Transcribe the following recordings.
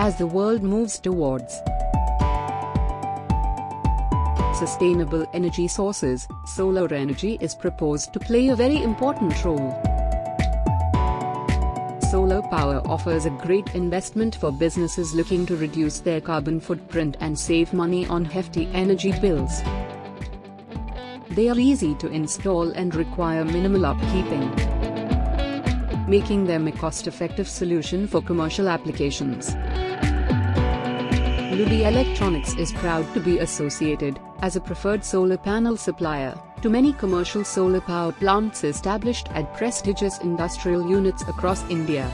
as the world moves towards sustainable energy sources, solar energy is proposed to play a very important role. Solar power offers a great investment for businesses looking to reduce their carbon footprint and save money on hefty energy bills. They are easy to install and require minimal upkeeping, making them a cost-effective solution for commercial applications. LUBI Electronics is proud to be associated as a preferred solar panel supplier to many commercial solar power plants established at prestigious industrial units across India.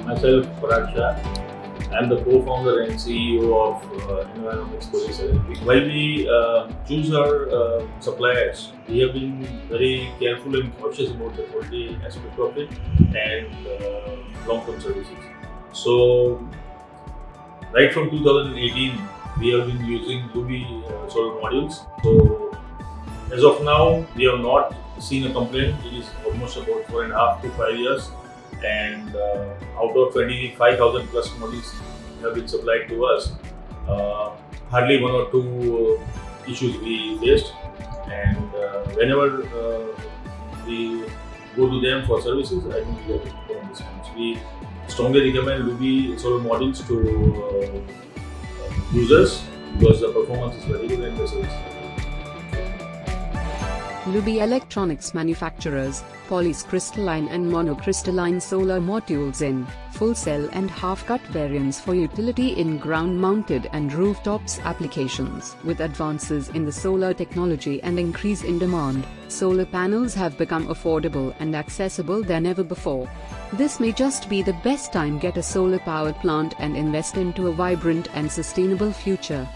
Myself, Paraksha. I am the co-founder and CEO of Environomics Projects LLP. While we choose our suppliers, we have been very careful and cautious about the quality aspect of it and long-term services. So, right from 2018, we have been using LUBI solar modules. So, as of now, we have not seen a complaint. It is almost about 4.5 to 5 years. And out of 25,000 plus modules have been supplied to us, hardly 1 or 2 issues we faced, and whenever we go to them for services, I think we get good response. We strongly recommend LUBI solar modules to users because the performance is very good and the service is very good. LUBI Electronics manufactures polycrystalline and monocrystalline solar modules in full cell and half-cut variants for utility in ground-mounted and rooftops applications. With advances in the solar technology and increase in demand, solar panels have become affordable and accessible than ever before. This may just be the best time to get a solar power plant and invest into a vibrant and sustainable future.